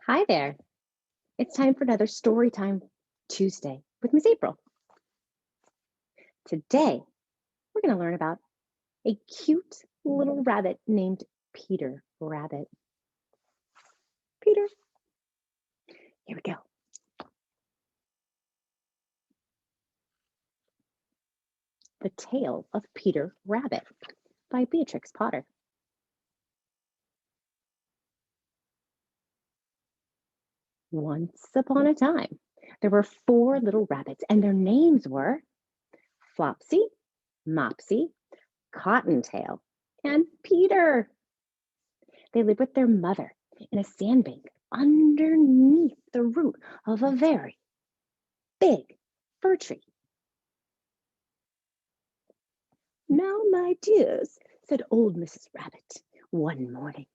Hi there. It's time for another Storytime Tuesday with Miss April. Today, we're going to learn about a cute little rabbit named Peter Rabbit. Peter, here we go. The Tale of Peter Rabbit by Beatrix Potter. Once upon a time, there were four little rabbits, and their names were Flopsy, Mopsy, Cottontail, and Peter. They lived with their mother in a sandbank underneath the root of a very big fir tree. "Now, my dears," said old Mrs. Rabbit one morning,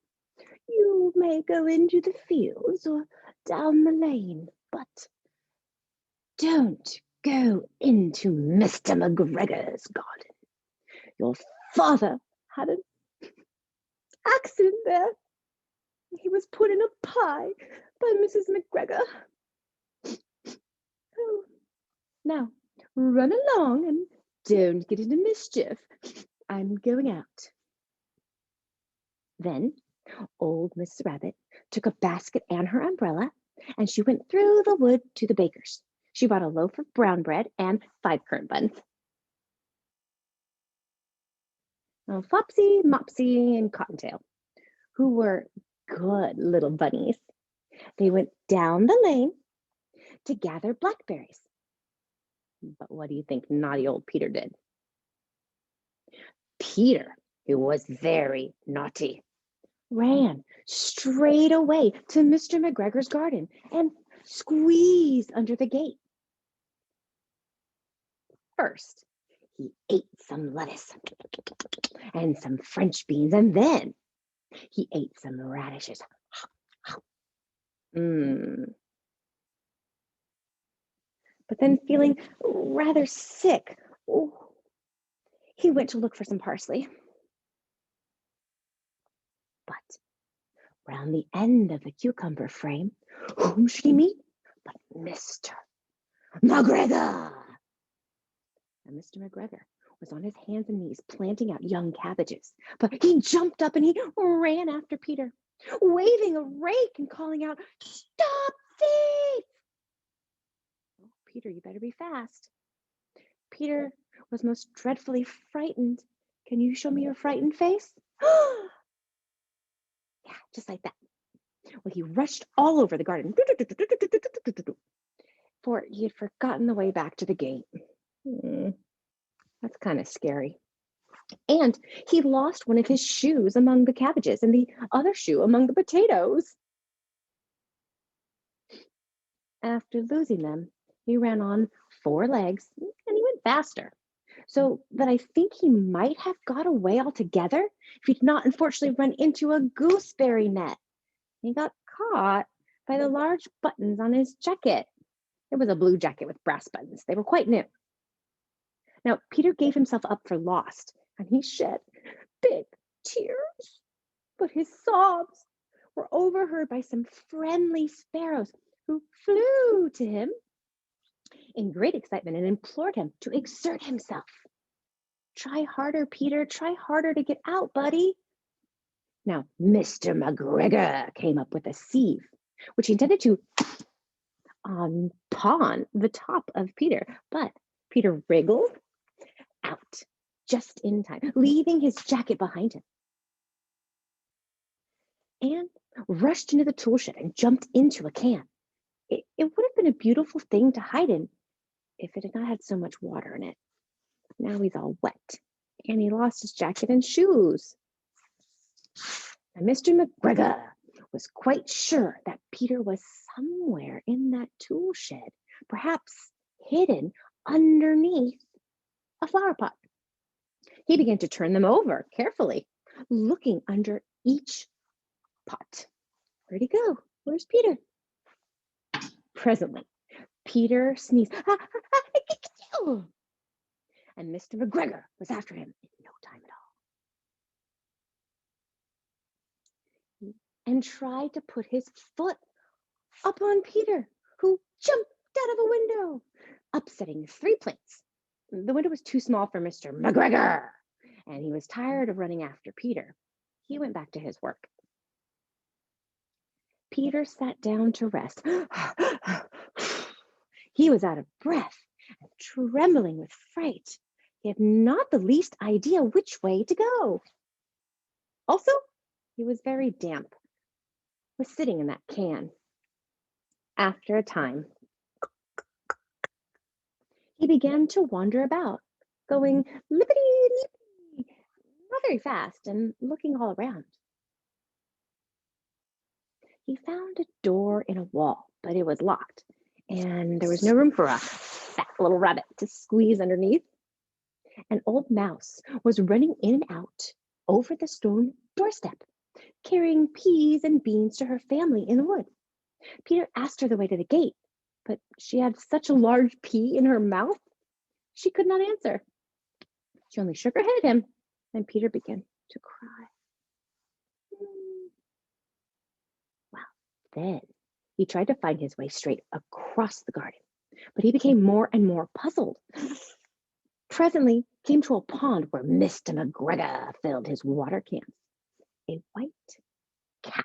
"you may go into the fields or down the lane, but don't go into Mr. McGregor's garden. Your father had an accident there. He was put in a pie by Mrs. McGregor. Oh, now run along and don't get into mischief. I'm going out." Then old Mrs. Rabbit took a basket and her umbrella, and she went through the wood to the baker's. She bought a loaf of brown bread and 5 currant buns. Now, Flopsy, Mopsy, and Cottontail, who were good little bunnies, they went down the lane to gather blackberries. But what do you think naughty old Peter did? Peter, who was very naughty, ran straight away to Mr. McGregor's garden and squeezed under the gate. First, he ate some lettuce and some French beans, and then he ate some radishes. Mm. But then, feeling rather sick, he went to look for some parsley. But round the end of the cucumber frame, whom should he meet but Mr. McGregor? And Mr. McGregor was on his hands and knees planting out young cabbages. But he jumped up and he ran after Peter, waving a rake and calling out, "Stop thief!" "Oh, Peter, you better be fast." Peter was most dreadfully frightened. "Can you show me your frightened face?" Yeah, just like that. Well, he rushed all over the garden, for he had forgotten the way back to the gate. That's kind of scary. And he lost one of his shoes among the cabbages and the other shoe among the potatoes. After losing them, he ran on 4 legs and he went faster. So that I think he might have got away altogether if he did not unfortunately run into a gooseberry net. He got caught by the large buttons on his jacket. It was a blue jacket with brass buttons. They were quite new. Now, Peter gave himself up for lost, and he shed big tears. But his sobs were overheard by some friendly sparrows who flew to him in great excitement and implored him to exert himself. "Try harder, Peter. Try harder to get out, buddy." Now, Mr. McGregor came up with a sieve, which he intended to pawn the top of Peter. But Peter wriggled out just in time, leaving his jacket behind him, and rushed into the tool shed and jumped into a can. It would have been a beautiful thing to hide in if it had not had so much water in it. Now he's all wet, and he lost his jacket and shoes. And Mr. McGregor was quite sure that Peter was somewhere in that tool shed, perhaps hidden underneath a flower pot. He began to turn them over carefully, looking under each pot. Where'd he go? Where's Peter? Presently, Peter sneezed, and Mr. McGregor was after him in no time at all, and tried to put his foot upon Peter, who jumped out of a window, upsetting 3 plates. The window was too small for Mr. McGregor, and he was tired of running after Peter. He went back to his work. Peter sat down to rest. He was out of breath and trembling with fright. He had not the least idea which way to go. Also, he was very damp, was sitting in that can. After a time, he began to wander about, going lippity-lippity, not very fast, and looking all around. He found a door in a wall, but it was locked, and there was no room for a fat little rabbit to squeeze underneath. An old mouse was running in and out over the stone doorstep, carrying peas and beans to her family in the woods. Peter asked her the way to the gate, but she had such a large pea in her mouth, she could not answer. She only shook her head at him, and Peter began to cry. Well, then he tried to find his way straight across the garden, but he became more and more puzzled. Presently came to a pond where Mr. McGregor filled his water cans. A white cat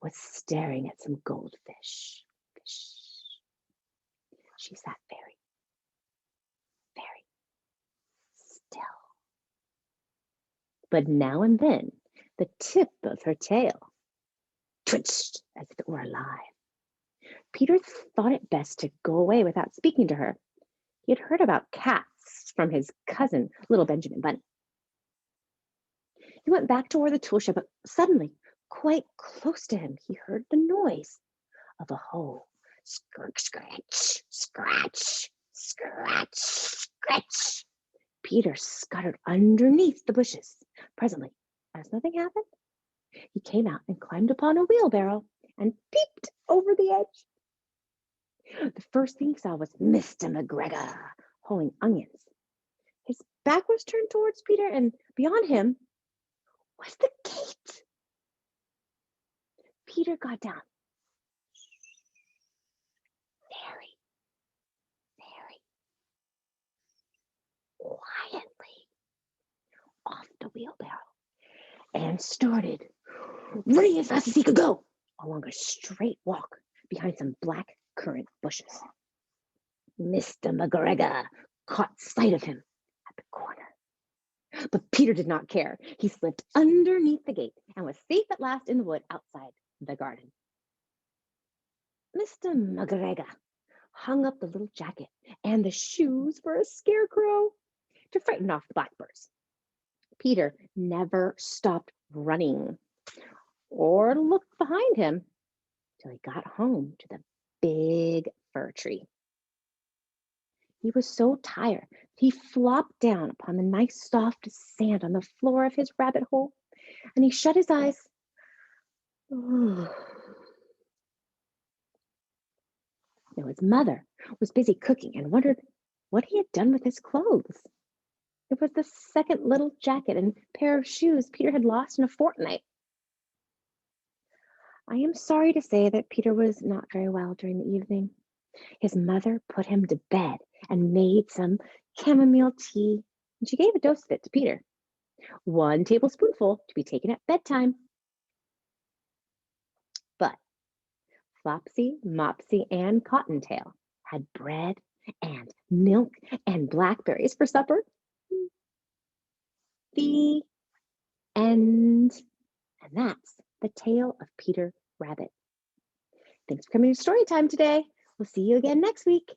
was staring at some goldfish. She sat very, very still. But now and then the tip of her tail twitched as if it were alive. Peter thought it best to go away without speaking to her. He had heard about cats from his cousin, little Benjamin Bunny. He went back toward the tool shed, but suddenly, quite close to him, he heard the noise of a hoe. Scratch, scratch, scratch, scratch, scratch. Peter scuttered underneath the bushes. Presently, as nothing happened, he came out and climbed upon a wheelbarrow and peeped over the edge. The first thing he saw was Mr. McGregor hoeing onions. His back was turned towards Peter, and beyond him was the gate. Peter got down very, very quietly off the wheelbarrow and started running as fast as he could go along a straight walk behind some black currant bushes. Mr. McGregor caught sight of him at the corner. But Peter did not care. He slipped underneath the gate and was safe at last in the wood outside the garden. Mr. McGregor hung up the little jacket and the shoes for a scarecrow to frighten off the blackbirds. Peter never stopped running or looked behind him till he got home to the big fir tree. He was so tired that he flopped down upon the nice soft sand on the floor of his rabbit hole, and he shut his eyes. Now his mother was busy cooking and wondered what he had done with his clothes. It was the second little jacket and pair of shoes Peter had lost in a fortnight. I am sorry to say that Peter was not very well during the evening. His mother put him to bed and made some chamomile tea, and she gave a dose of it to Peter. 1 tablespoonful to be taken at bedtime. But Flopsy, Mopsy, and Cottontail had bread and milk and blackberries for supper. The end. And that's the tale of Peter Rabbit. Thanks for coming to Story Time today. We'll see you again next week.